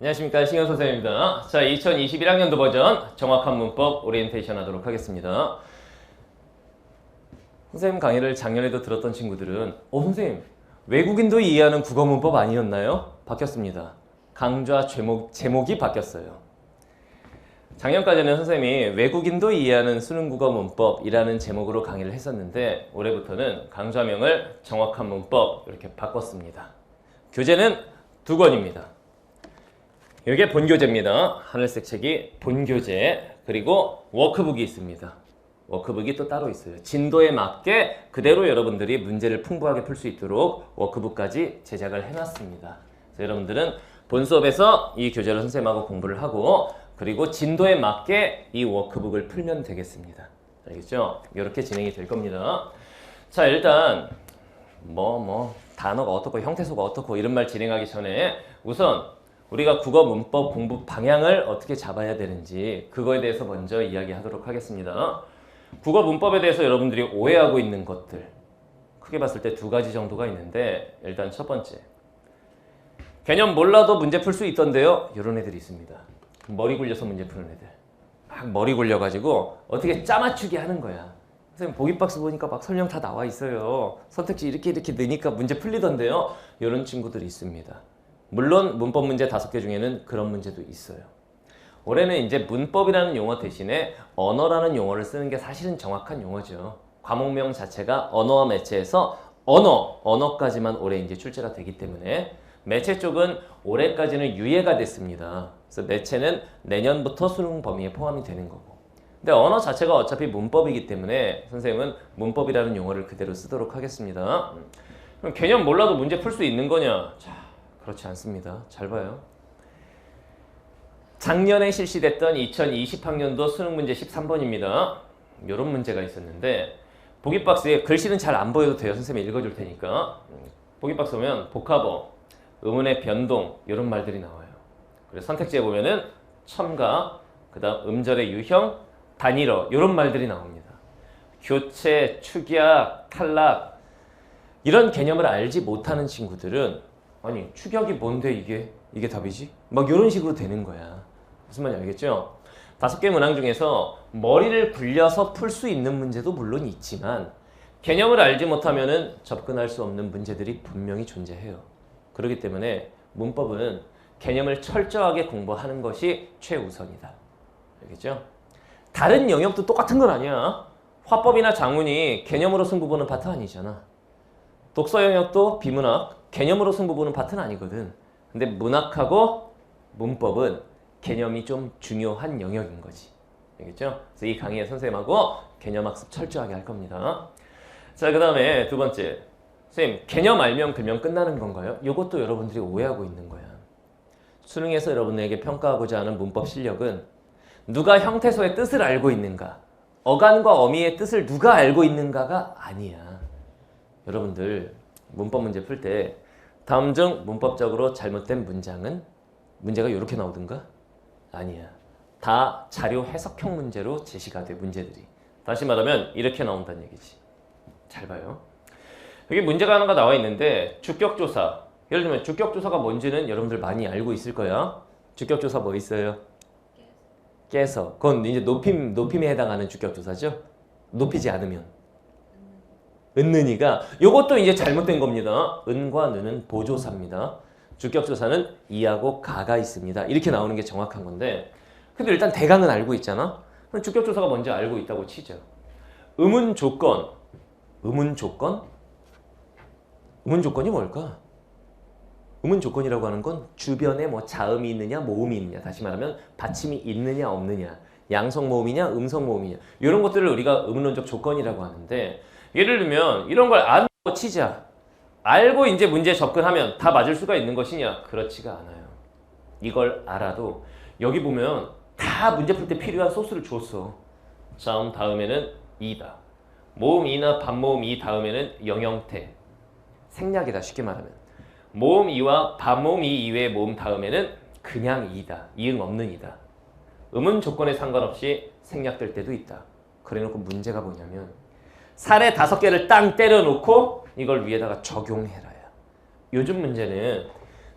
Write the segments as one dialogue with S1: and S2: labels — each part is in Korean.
S1: 안녕하십니까, 신현 선생님입니다. 자, 2021학년도 버전 정확한 문법 오리엔테이션 하도록 하겠습니다. 선생님 강의를 작년에도 들었던 친구들은 선생님 외국인도 이해하는 국어 문법 아니었나요? 바뀌었습니다. 강좌 제목이 바뀌었어요. 작년까지는 선생님이 외국인도 이해하는 수능 국어 문법이라는 제목으로 강의를 했었는데 올해부터는 강좌명을 정확한 문법 이렇게 바꿨습니다. 교재는 2권입니다. 이게 본교재입니다. 하늘색 책이 본교재, 그리고 워크북이 있습니다. 워크북이 또 따로 있어요. 진도에 맞게 그대로 여러분들이 문제를 풍부하게 풀 수 있도록 워크북까지 제작을 해놨습니다. 그래서 여러분들은 본 수업에서 이 교재를 선생님하고 공부를 하고 그리고 진도에 맞게 이 워크북을 풀면 되겠습니다. 알겠죠? 이렇게 진행이 될 겁니다. 자, 일단 단어가 어떻고 형태소가 어떻고 이런 말 진행하기 전에 우선 우리가 국어 문법 공부 방향을 어떻게 잡아야 되는지 그거에 대해서 먼저 이야기하도록 하겠습니다. 국어 문법에 대해서 여러분들이 오해하고 있는 것들 크게 봤을 때 2가지 정도가 있는데 일단 첫 번째, 개념 몰라도 문제 풀 수 있던데요? 이런 애들이 있습니다. 머리 굴려서 문제 푸는 애들. 막 머리 굴려가지고 어떻게 짜맞추게 하는 거야. 선생님 보기 박스 보니까 막 설명 다 나와 있어요. 선택지 이렇게 넣으니까 문제 풀리던데요? 이런 친구들이 있습니다. 물론 문법 문제 5개 중에는 그런 문제도 있어요. 올해는 이제 문법이라는 용어 대신에 언어라는 용어를 쓰는 게 사실은 정확한 용어죠. 과목명 자체가 언어와 매체에서 언어까지만 올해 이제 출제가 되기 때문에 매체 쪽은 올해까지는 유예가 됐습니다. 그래서 매체는 내년부터 수능 범위에 포함이 되는 거고. 근데 언어 자체가 어차피 문법이기 때문에 선생님은 문법이라는 용어를 그대로 쓰도록 하겠습니다. 그럼 개념 몰라도 문제 풀 수 있는 거냐? 자, 그렇지 않습니다. 잘 봐요. 작년에 실시됐던 2020학년도 수능 문제 13번입니다. 이런 문제가 있었는데 보기 박스에 글씨는 잘 안 보여도 돼요. 선생님이 읽어줄 테니까. 보기 박스 보면 복합어, 의문의 변동 이런 말들이 나와요. 그래서 선택지에 보면은 첨가, 그 다음 음절의 유형, 단일어 이런 말들이 나옵니다. 교체, 축약, 탈락 이런 개념을 알지 못하는 친구들은 아니 축약이 뭔데 이게 답이지? 막 이런 식으로 되는 거야. 무슨 말인지 알겠죠? 5개 문항 중에서 머리를 굴려서 풀 수 있는 문제도 물론 있지만 개념을 알지 못하면은 접근할 수 없는 문제들이 분명히 존재해요. 그렇기 때문에 문법은 개념을 철저하게 공부하는 것이 최우선이다. 알겠죠? 다른 영역도 똑같은 건 아니야. 화법이나 작문이 개념으로 승부 보는 파트 아니잖아. 독서 영역도 비문학, 개념으로 승부 보는 파트는 아니거든. 근데 문학하고 문법은 개념이 좀 중요한 영역인 거지. 알겠죠? 그래서 이 강의에 선생님하고 개념 학습 철저하게 할 겁니다. 자, 그 다음에 2번째. 선생님, 개념 알면 글면 끝나는 건가요? 이것도 여러분들이 오해하고 있는 거야. 수능에서 여러분에게 평가하고자 하는 문법 실력은 누가 형태소의 뜻을 알고 있는가, 어간과 어미의 뜻을 누가 알고 있는가가 아니야. 여러분들 문법 문제 풀 때 다음 중 문법적으로 잘못된 문장은 문제가 이렇게 나오든가? 아니야. 다 자료 해석형 문제로 제시가 돼, 문제들이. 다시 말하면 이렇게 나온다는 얘기지. 잘 봐요. 여기 문제가 하나가 나와 있는데 주격조사. 예를 들면 주격조사가 뭔지는 여러분들 많이 알고 있을 거야. 주격조사 뭐 있어요? 깨서. 그건 이제 높임에 해당하는 주격조사죠. 높이지 않으면. 은는이가 요것도 이제 잘못된 겁니다. 은과 는은 보조사입니다. 주격조사는 이하고 가가 있습니다. 이렇게 나오는 게 정확한 건데 근데 일단 대강은 알고 있잖아. 그럼 주격조사가 뭔지 알고 있다고 치죠. 의문조건. 의문조건? 의문조건이 뭘까? 의문조건이라고 하는 건 주변에 뭐 자음이 있느냐 모음이 있느냐, 다시 말하면 받침이 있느냐 없느냐, 양성모음이냐 음성모음이냐 이런 것들을 우리가 의문론적 조건이라고 하는데 예를 들면 이런 걸 안다고 치자. 알고 이제 문제에 접근하면 다 맞을 수가 있는 것이냐? 그렇지가 않아요. 이걸 알아도 여기 보면 다 문제 풀 때 필요한 소스를 줬어. 자음 다음에는 이다. 모음 이나 반모음 이 다음에는 영형태. 생략이다, 쉽게 말하면. 모음 이와 반모음 이 이외의 모음 다음에는 그냥 이다. 이응 없는 이다. 음은 조건에 상관없이 생략될 때도 있다. 그래놓고 문제가 뭐냐면 사례 5개를 땅 때려놓고 이걸 위에다가 적용해라야. 요즘 문제는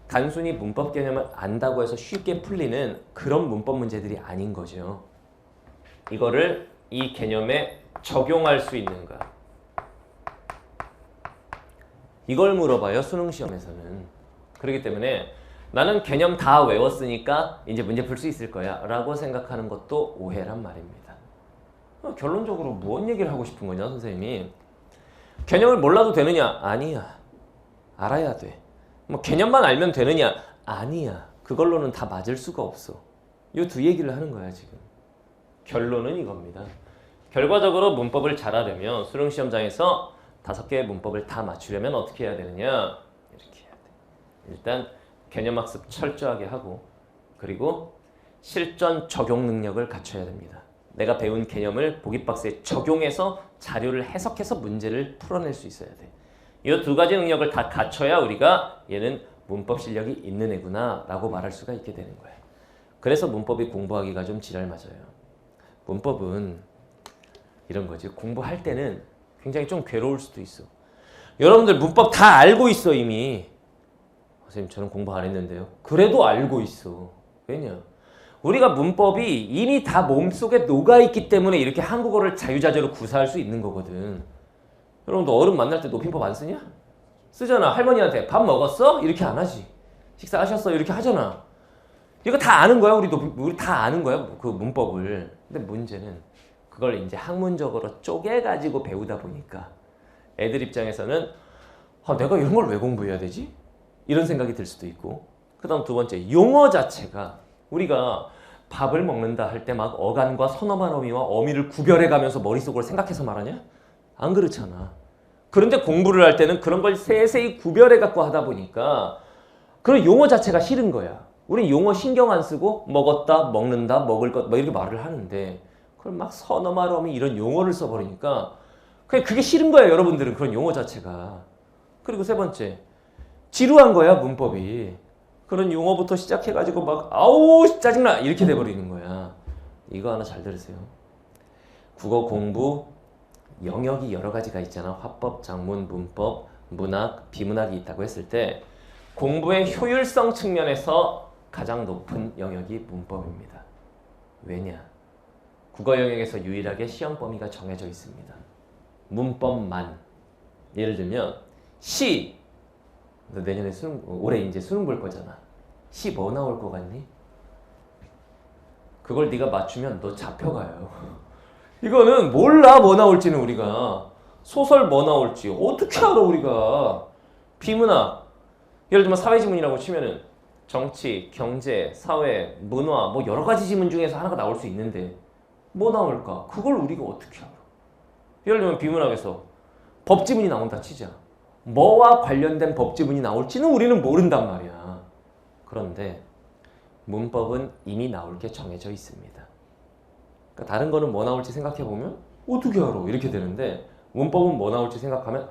S1: 단순히 문법 개념을 안다고 해서 쉽게 풀리는 그런 문법 문제들이 아닌 거죠. 이거를 이 개념에 적용할 수 있는가? 이걸 물어봐요, 수능 시험에서는. 그렇기 때문에 나는 개념 다 외웠으니까 이제 문제 풀 수 있을 거야 라고 생각하는 것도 오해란 말입니다. 결론적으로 무슨 얘기를 하고 싶은 거냐, 선생님이? 개념을 몰라도 되느냐? 아니야. 알아야 돼. 뭐 개념만 알면 되느냐? 아니야. 그걸로는 다 맞을 수가 없어. 이 두 얘기를 하는 거야, 지금. 결론은 이겁니다. 결과적으로 문법을 잘하려면 수능 시험장에서 5개의 문법을 다 맞추려면 어떻게 해야 되느냐? 이렇게 해야 돼. 일단 개념학습 철저하게 하고, 그리고 실전 적용 능력을 갖춰야 됩니다. 내가 배운 개념을 보기박스에 적용해서 자료를 해석해서 문제를 풀어낼 수 있어야 돼. 이 두 가지 능력을 다 갖춰야 우리가 얘는 문법 실력이 있는 애구나 라고 말할 수가 있게 되는 거야. 그래서 문법이 공부하기가 좀 지랄 맞아요. 문법은 이런 거지. 공부할 때는 굉장히 좀 괴로울 수도 있어. 여러분들 문법 다 알고 있어 이미. 선생님 저는 공부 안 했는데요. 그래도 알고 있어. 왜냐? 우리가 문법이 이미 다 몸속에 녹아있기 때문에 이렇게 한국어를 자유자재로 구사할 수 있는 거거든. 여러분도 어른 만날 때 높임법 안 쓰냐? 쓰잖아. 할머니한테 밥 먹었어? 이렇게 안 하지. 식사하셨어? 이렇게 하잖아. 이거 다 아는 거야. 우리 다 아는 거야. 그 문법을. 근데 문제는 그걸 이제 학문적으로 쪼개가지고 배우다 보니까 애들 입장에서는 내가 이런 걸 왜 공부해야 되지? 이런 생각이 들 수도 있고, 그 다음 두 번째, 용어 자체가 우리가 밥을 먹는다 할 때 막 어간과 선어만 어미와 어미를 구별해 가면서 머릿속으로 생각해서 말하냐? 안 그렇잖아. 그런데 공부를 할 때는 그런 걸 세세히 구별해 갖고 하다 보니까 그런 용어 자체가 싫은 거야. 우린 용어 신경 안 쓰고 먹었다, 먹는다, 먹을 것 뭐 이렇게 말을 하는데 그걸 막 선어만 어미 이런 용어를 써버리니까 그냥 그게 싫은 거야, 여러분들은. 그런 용어 자체가. 그리고 세 번째, 지루한 거야, 문법이. 그런 용어부터 시작해가지고 막 아우 짜증나 이렇게 돼버리는 거야. 이거 하나 잘 들으세요. 국어 공부 영역이 여러 가지가 있잖아. 화법, 작문, 문법, 문학, 비문학이 있다고 했을 때 공부의 효율성 측면에서 가장 높은 영역이 문법입니다. 왜냐? 국어 영역에서 유일하게 시험 범위가 정해져 있습니다. 문법만. 예를 들면 시, 너 내년에 올해 이제 수능 볼 거잖아. 시 뭐 나올 거 같니? 그걸 네가 맞추면 너 잡혀가요. 이거는 몰라 뭐 나올지는. 우리가 소설 뭐 나올지 어떻게 알아 우리가. 비문학, 예를 들면 사회지문이라고 치면은 정치, 경제, 사회, 문화 뭐 여러 가지 지문 중에서 하나가 나올 수 있는데 뭐 나올까? 그걸 우리가 어떻게 알아? 예를 들면 비문학에서 법지문이 나온다 치자. 뭐와 관련된 법지문이 나올지는 우리는 모른단 말이야. 그런데 문법은 이미 나올 게 정해져 있습니다. 그러니까 다른 거는 뭐 나올지 생각해보면 어떻게 알아? 이렇게 되는데 문법은 뭐 나올지 생각하면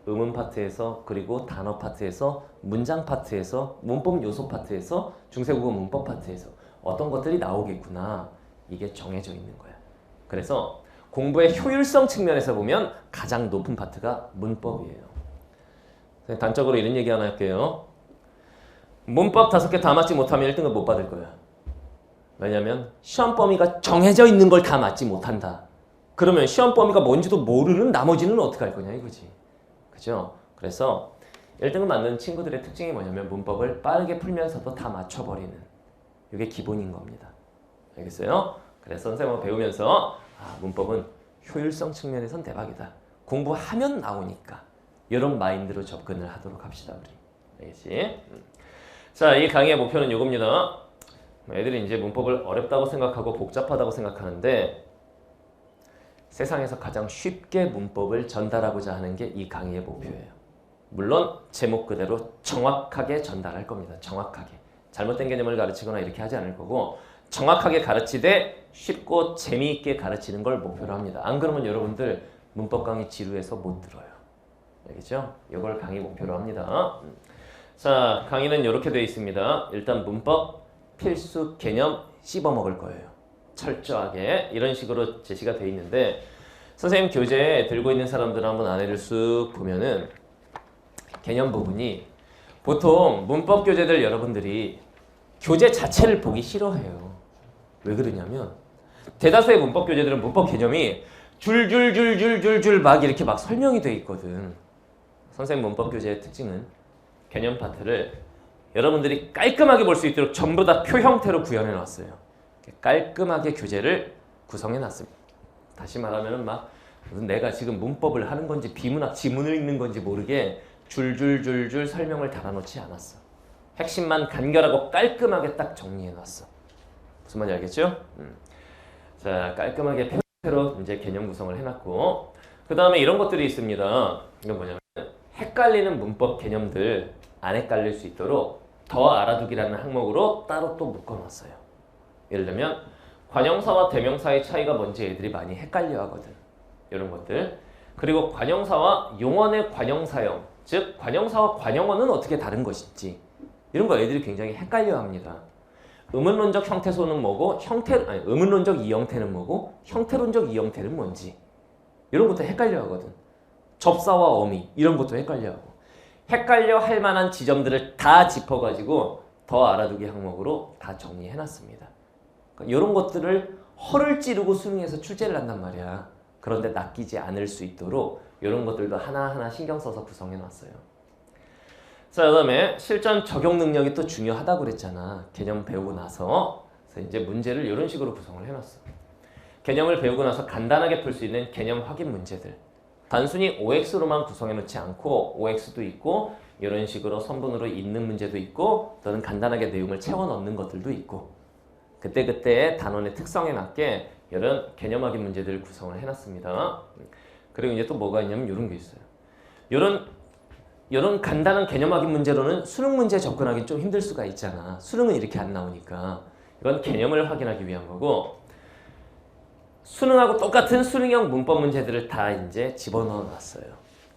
S1: 의문 파트에서, 그리고 단어 파트에서, 문장 파트에서, 문법 요소 파트에서, 중세국어 문법 파트에서 어떤 것들이 나오겠구나. 이게 정해져 있는 거야. 그래서 공부의 효율성 측면에서 보면 가장 높은 파트가 문법이에요. 단적으로 이런 얘기 하나 할게요. 문법 5개 다 맞지 못하면 1등급 못 받을 거야. 왜냐면 시험 범위가 정해져 있는 걸 다 맞지 못한다. 그러면 시험 범위가 뭔지도 모르는 나머지는 어떻게 할 거냐 이거지. 그죠? 그래서 1등급 맞는 친구들의 특징이 뭐냐면 문법을 빠르게 풀면서도 다 맞춰버리는, 이게 기본인 겁니다. 알겠어요? 그래서 선생님하고 배우면서 문법은 효율성 측면에선 대박이다. 공부하면 나오니까 이런 마인드로 접근을 하도록 합시다. 우리. 알겠지? 자, 이 강의의 목표는 이겁니다. 애들이 이제 문법을 어렵다고 생각하고 복잡하다고 생각하는데 세상에서 가장 쉽게 문법을 전달하고자 하는 게 이 강의의 목표예요. 물론 제목 그대로 정확하게 전달할 겁니다. 정확하게. 잘못된 개념을 가르치거나 이렇게 하지 않을 거고 정확하게 가르치되 쉽고 재미있게 가르치는 걸 목표로 합니다. 안 그러면 여러분들 문법 강의 지루해서 못 들어요. 알겠죠? 이걸 강의 목표로 합니다. 자, 강의는 이렇게 되어 있습니다. 일단 문법 필수 개념 씹어먹을 거예요. 철저하게 이런 식으로 제시가 되어 있는데 선생님 교재에 들고 있는 사람들 한번 안에를 쓱 보면은 개념 부분이 보통 문법 교재들 여러분들이 교재 자체를 보기 싫어해요. 왜 그러냐면 대다수의 문법 교재들은 문법 개념이 줄줄줄줄줄줄 막 이렇게 막 설명이 돼 있거든. 선생님 문법 교재의 특징은 개념 파트를 여러분들이 깔끔하게 볼 수 있도록 전부 다 표 형태로 구현해 놨어요. 깔끔하게 교재를 구성해 놨습니다. 다시 말하면 막 내가 지금 문법을 하는 건지 비문학 지문을 읽는 건지 모르게 줄줄줄줄 설명을 달아놓지 않았어. 핵심만 간결하고 깔끔하게 딱 정리해 놨어. 무슨 말인지 알겠죠? 자, 깔끔하게 표로 이제 개념 구성을 해놨고, 그 다음에 이런 것들이 있습니다. 이건 뭐냐면 헷갈리는 문법 개념들 안 헷갈릴 수 있도록 더 알아두기라는 항목으로 따로 또 묶어놨어요. 예를 들면 관형사와 대명사의 차이가 뭔지 애들이 많이 헷갈려하거든. 이런 것들. 그리고 관형사와 용언의 관형사형, 즉 관형사와 관형어는 어떻게 다른 것인지 이런 거 애들이 굉장히 헷갈려합니다. 의문론적 형태소는 뭐고 의문론적 이형태는 뭐고 형태론적 이형태는 뭔지 이런 것도 헷갈려하거든. 접사와 어미 이런 것도 헷갈려하고 헷갈려 할 만한 지점들을 다 짚어가지고 더 알아두기 항목으로 다 정리해놨습니다. 그러니까 이런 것들을 허를 찌르고 수능에서 출제를 한단 말이야. 그런데 낚이지 않을 수 있도록 이런 것들도 하나하나 신경 써서 구성해놨어요. 자, 그다음에 실전 적용 능력이 또 중요하다고 그랬잖아. 개념 배우고 나서. 그래서 이제 문제를 이런 식으로 구성을 해놨어. 개념을 배우고 나서 간단하게 풀 수 있는 개념 확인 문제들. 단순히 OX로만 구성해놓지 않고 OX도 있고 이런 식으로 선분으로 있는 문제도 있고 또는 간단하게 내용을 채워 넣는 것들도 있고 그때그때의 단원의 특성에 맞게 이런 개념 확인 문제들을 구성을 해놨습니다. 그리고 이제 또 뭐가 있냐면 이런 게 있어요. 이런 간단한 개념 확인 문제로는 수능 문제 접근하기 좀 힘들 수가 있잖아. 수능은 이렇게 안 나오니까. 이건 개념을 확인하기 위한 거고 수능하고 똑같은 수능형 문법 문제들을 다 이제 집어넣어 놨어요.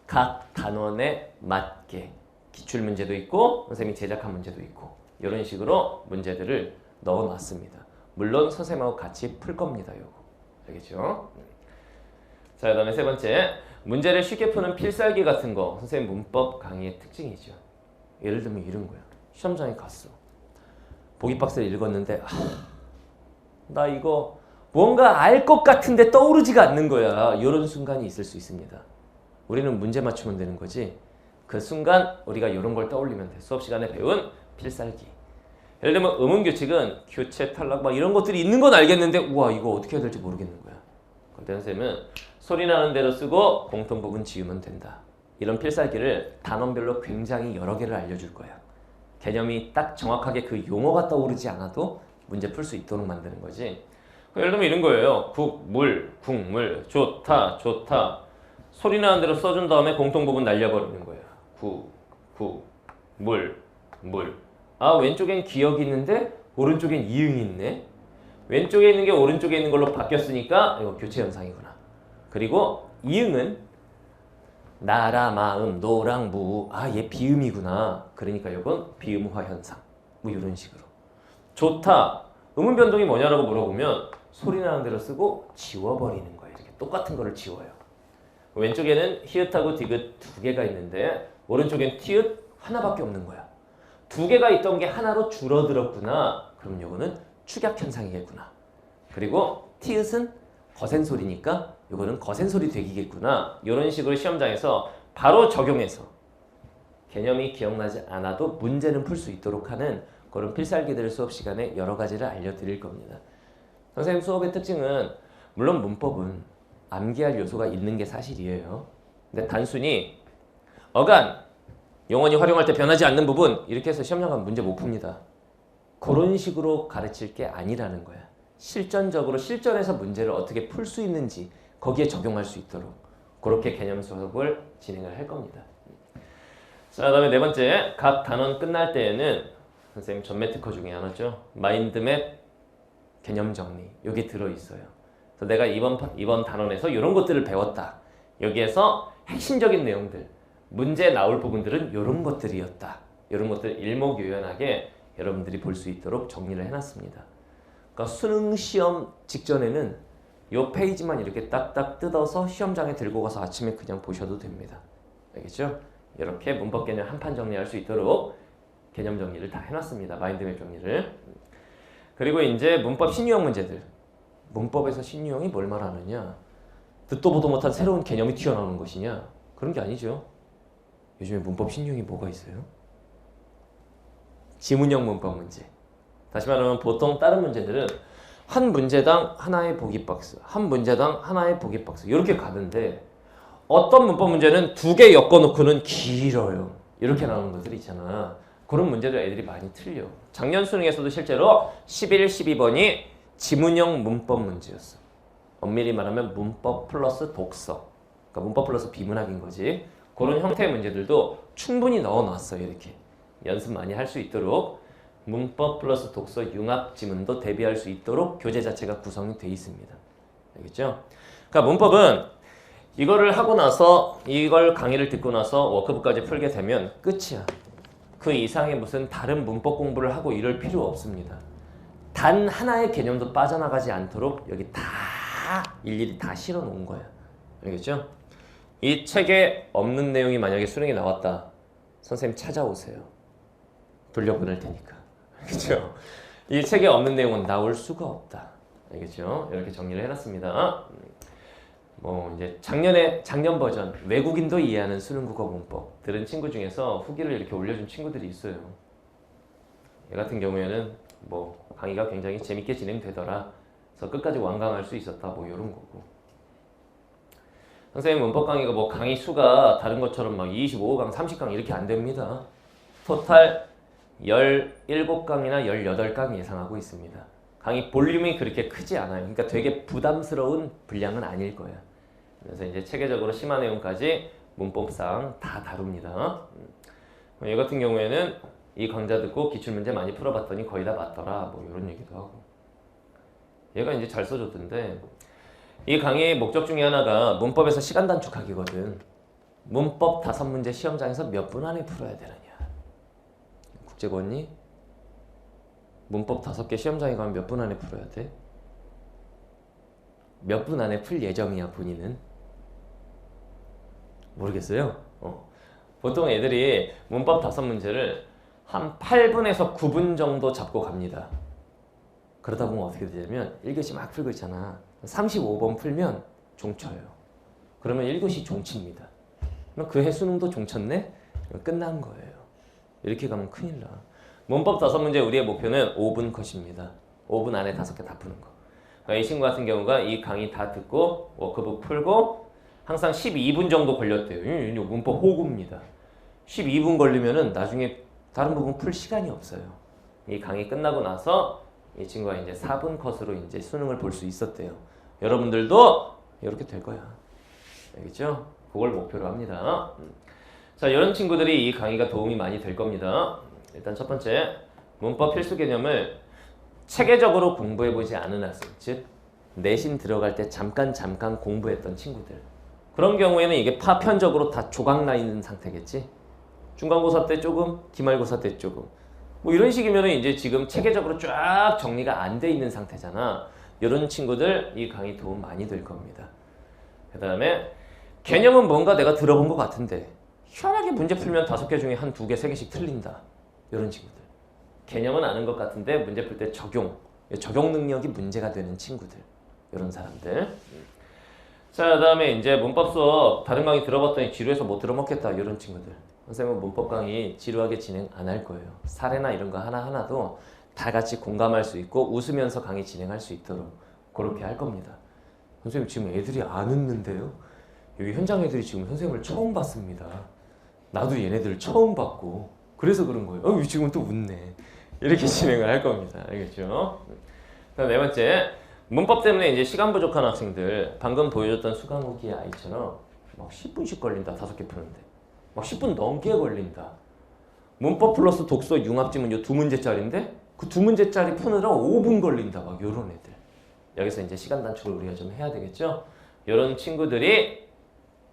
S1: 각 단원에 맞게 기출 문제도 있고 선생님이 제작한 문제도 있고 이런 식으로 문제들을 넣어 놨습니다. 물론 선생님하고 같이 풀 겁니다. 요거. 알겠죠? 자, 그다음에 세 번째. 문제를 쉽게 푸는 필살기 같은 거 선생님 문법 강의의 특징이죠. 예를 들면 이런 거야. 시험장에 갔어. 보기 박스를 읽었는데 나 이거 뭔가 알 것 같은데 떠오르지가 않는 거야. 이런 순간이 있을 수 있습니다. 우리는 문제 맞추면 되는 거지. 그 순간 우리가 이런 걸 떠올리면 돼. 수업 시간에 배운 필살기. 예를 들면 의문규칙은 교체, 탈락 막 이런 것들이 있는 건 알겠는데 우와 이거 어떻게 해야 될지 모르겠는 거야. 그때 선생님은 소리 나는 대로 쓰고 공통 부분 지우면 된다. 이런 필살기를 단원별로 굉장히 여러 개를 알려줄 거야. 개념이 딱 정확하게 그 용어가 떠오르지 않아도 문제 풀 수 있도록 만드는 거지. 예를 들면 이런 거예요. 국물, 국물, 좋다, 좋다. 소리 나는 대로 써준 다음에 공통 부분 날려버리는 거야. 물, 물. 아, 왼쪽엔 기억이 있는데 오른쪽엔 이응이 있네. 왼쪽에 있는 게 오른쪽에 있는 걸로 바뀌었으니까 이거 교체 현상이구나. 그리고 이응은 나라, 마음, 노랑, 무. 아, 얘 비음이구나. 그러니까 이건 비음화 현상. 뭐 이런 식으로. 좋다. 음운 변동이 뭐냐라고 물어보면 소리 나는 대로 쓰고 지워버리는 거예요. 이렇게 똑같은 거를 지워요. 왼쪽에는 히읗하고 디귿 두 개가 있는데 오른쪽엔 티읕 하나밖에 없는 거야. 두 개가 있던 게 하나로 줄어들었구나. 그럼 이거는 축약 현상이겠구나. 그리고 티읕은 거센 소리니까 이거는 거센 소리 되기겠구나. 이런 식으로 시험장에서 바로 적용해서 개념이 기억나지 않아도 문제는 풀 수 있도록 하는 그런 필살기들을 수업 시간에 여러 가지를 알려드릴 겁니다. 선생님 수업의 특징은 물론 문법은 암기할 요소가 있는 게 사실이에요. 근데 단순히 어간, 용언이 활용할 때 변하지 않는 부분 이렇게 해서 시험장 가면 문제 못 풉니다. 그런 식으로 가르칠 게 아니라는 거야. 실전적으로 실전에서 문제를 어떻게 풀 수 있는지 거기에 적용할 수 있도록 그렇게 개념 수업을 진행을 할 겁니다. 자, 그다음에 네 번째, 각 단원 끝날 때에는 선생님 전매 특허 중에 하나죠. 마인드맵 개념 정리 여기 들어있어요. 그래서 내가 이번 단원에서 이런 것들을 배웠다. 여기에서 핵심적인 내용들, 문제 나올 부분들은 이런 것들이었다. 이런 것들 일목요연하게 여러분들이 볼 수 있도록 정리를 해놨습니다. 그러니까 수능 시험 직전에는 이 페이지만 이렇게 딱딱 뜯어서 시험장에 들고 가서 아침에 그냥 보셔도 됩니다. 알겠죠? 이렇게 문법 개념 한판 정리할 수 있도록 개념 정리를 다 해놨습니다. 마인드맵 정리를. 그리고 이제 문법 신유형 문제들. 문법에서 신유형이 뭘 말하느냐? 듣도 보도 못한 새로운 개념이 튀어나오는 것이냐? 그런 게 아니죠. 요즘에 문법 신유형이 뭐가 있어요? 지문형 문법 문제. 다시 말하면 보통 다른 문제들은 한 문제당 하나의 보기 박스, 한 문제당 하나의 보기 박스 이렇게 가는데 어떤 문법 문제는 두 개 엮어놓고는 길어요. 이렇게 나오는 것들이 있잖아. 그런 문제들 애들이 많이 틀려. 작년 수능에서도 실제로 11, 12번이 지문형 문법 문제였어. 엄밀히 말하면 문법 플러스 독서. 그러니까 문법 플러스 비문학인 거지. 그런 형태의 문제들도 충분히 넣어놨어요. 이렇게 연습 많이 할 수 있도록 문법 플러스 독서 융합 지문도 대비할 수 있도록 교재 자체가 구성이 돼 있습니다. 알겠죠? 그러니까 문법은 이거를 하고 나서 이걸 강의를 듣고 나서 워크북까지 풀게 되면 끝이야. 그 이상의 무슨 다른 문법 공부를 하고 이럴 필요 없습니다. 단 하나의 개념도 빠져나가지 않도록 여기 다 일일이 다 실어 놓은 거야. 알겠죠? 이 책에 없는 내용이 만약에 수능에 나왔다. 선생님 찾아오세요. 돌려보낼 테니까. 알겠죠? 이 책에 없는 내용은 나올 수가 없다. 알겠죠? 이렇게 정리를 해놨습니다. 뭐 이제 작년 버전 외국인도 이해하는 수능국어 문법 들은 친구 중에서 후기를 이렇게 올려준 친구들이 있어요. 얘 같은 경우에는 뭐 강의가 굉장히 재밌게 진행되더라. 그래서 끝까지 완강할 수 있었다. 뭐 이런 거고. 선생님 문법 강의가 뭐 강의 수가 다른 것처럼 막 25강, 30강 이렇게 안 됩니다. 토탈 17강이나 18강 예상하고 있습니다. 강의 볼륨이 그렇게 크지 않아요. 그러니까 되게 부담스러운 분량은 아닐 거야. 그래서 이제 체계적으로 심화 내용까지 문법상 다 다룹니다. 얘 같은 경우에는 이 강좌 듣고 기출문제 많이 풀어봤더니 거의 다 맞더라. 뭐 이런 얘기도 하고. 얘가 이제 잘 써줬던데 이 강의의 목적 중에 하나가 문법에서 시간 단축하기거든. 문법 5문제 시험장에서 몇 분 안에 풀어야 되느냐. 국제권이 문법 5개 시험장에 가면 몇 분 안에 풀어야 돼? 몇 분 안에 풀 예정이야 본인은? 모르겠어요. 보통 애들이 문법 5문제를 한 8분에서 9분 정도 잡고 갑니다. 그러다 보면 어떻게 되냐면 1교시 막 풀고 있잖아. 35번 풀면 종쳐요. 그러면 1교시 종칩니다. 그럼 그 해 수능도 종쳤네? 끝난 거예요. 이렇게 가면 큰일 나. 문법 5문제 우리의 목표는 5분 컷입니다. 5분 안에 5개 다 푸는 거. 그러니까 이 친구 같은 경우가 이 강의 다 듣고 워크북 풀고 항상 12분 정도 걸렸대요. 문법 호구입니다. 12분 걸리면은 나중에 다른 부분 풀 시간이 없어요. 이 강의 끝나고 나서 이 친구가 이제 4분 컷으로 이제 수능을 볼 수 있었대요. 여러분들도 이렇게 될 거야. 알겠죠? 그걸 목표로 합니다. 자, 이런 친구들이 이 강의가 도움이 많이 될 겁니다. 일단 첫 번째, 문법 필수 개념을 체계적으로 공부해보지 않은 학생, 즉 내신 들어갈 때 잠깐 공부했던 친구들. 그런 경우에는 이게 파편적으로 다 조각나 있는 상태겠지. 중간고사 때 조금, 기말고사 때 조금. 뭐 이런 식이면 이제 지금 체계적으로 쫙 정리가 안 돼 있는 상태잖아. 이런 친구들 이 강의 도움 많이 될 겁니다. 그 다음에 개념은 뭔가 내가 들어본 것 같은데 희한하게 문제 풀면 5개 중에 한 2개, 3개씩 틀린다. 이런 친구들. 개념은 아는 것 같은데 문제 풀 때 적용 능력이 문제가 되는 친구들. 이런 사람들. 자, 그 다음에 이제 문법 수업 다른 강의 들어봤더니 지루해서 못 들어먹겠다. 이런 친구들. 선생님은 문법 강의 지루하게 진행 안 할 거예요. 사례나 이런 거 하나하나도 다 같이 공감할 수 있고 웃으면서 강의 진행할 수 있도록 그렇게 할 겁니다. 선생님 지금 애들이 안 웃는데요? 여기 현장 애들이 지금 선생님을 처음 봤습니다. 나도 얘네들을 처음 봤고 그래서 그런 거예요. 지금 또 웃네. 이렇게 진행을 할 겁니다. 알겠죠? 그다음 네 번째, 문법 때문에 이제 시간 부족한 학생들 방금 보여줬던 수강후기의 아이처럼 막 10분씩 걸린다. 5개 푸는데 막 10분 넘게 걸린다. 문법 플러스 독서 융합지문 요 2문제짜리인데 그 2문제짜리 푸느라 5분 걸린다. 막 요런 애들. 여기서 이제 시간 단축을 우리가 좀 해야 되겠죠? 이런 친구들이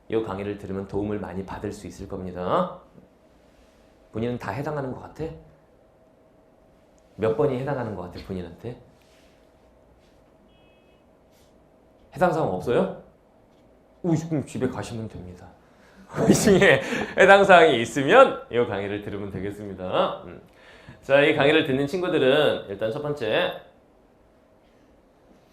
S1: 이 강의를 들으면 도움을 많이 받을 수 있을 겁니다. 본인은 다 해당하는 것 같아? 몇 번이 해당하는 것 같아 본인한테? 해당 사항 없어요? 그럼 집에 가시면 됩니다. 이 중에 해당 사항이 있으면 이 강의를 들으면 되겠습니다. 자, 이 강의를 듣는 친구들은 일단 첫 번째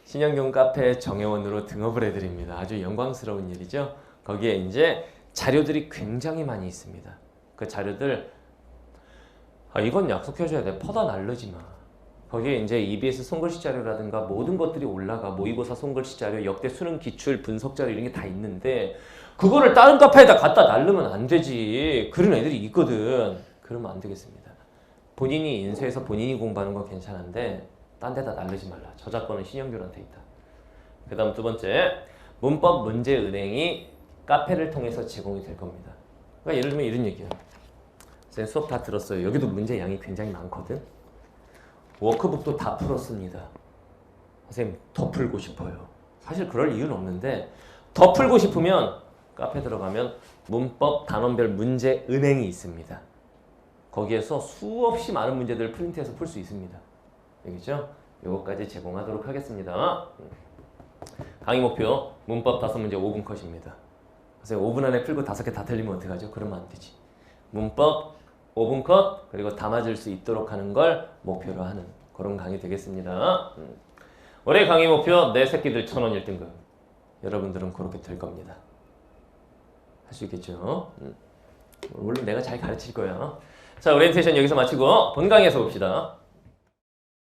S1: 신영균 카페 정회원으로 등업을 해드립니다. 아주 영광스러운 일이죠. 거기에 이제 자료들이 굉장히 많이 있습니다. 그 자료들 이건 약속해줘야 돼. 퍼다 날르지 마. 거기에 이제 EBS 손글씨 자료라든가 모든 것들이 올라가. 모의고사 손글씨 자료, 역대 수능 기출 분석 자료 이런 게 다 있는데 그거를 다른 카페에다 갖다 날르면 안 되지. 그런 애들이 있거든. 그러면 안 되겠습니다. 본인이 인쇄해서 본인이 공부하는 건 괜찮은데 딴 데다 날르지 말라. 저작권은 신영균한테 있다. 그 다음 두 번째, 문법 문제 은행이 카페를 통해서 제공이 될 겁니다. 그러니까 예를 들면 이런 얘기예요. 선생님 수업 다 들었어요. 여기도 문제 양이 굉장히 많거든. 워크북도 다 풀었습니다. 선생님 더 풀고 싶어요. 사실 그럴 이유는 없는데 더 풀고 싶으면 카페 들어가면 문법 단원별 문제 은행이 있습니다. 거기에서 수없이 많은 문제들을 프린트해서 풀 수 있습니다. 알겠죠? 요거까지 제공하도록 하겠습니다. 강의 목표 문법 5문제 5분 컷입니다. 선생님 5분 안에 풀고 5개 다 틀리면 어떡하죠? 그러면 안 되지. 문법 5분 컷 그리고 다 맞을 수 있도록 하는 걸 목표로 하는 그런 강의 되겠습니다. 올해 강의 목표 내 새끼들 1000원 1등급. 여러분들은 그렇게 될 겁니다. 할 수 있겠죠? 물론 내가 잘 가르칠 거야. 자, 오리엔테이션 여기서 마치고 본 강의에서 봅시다.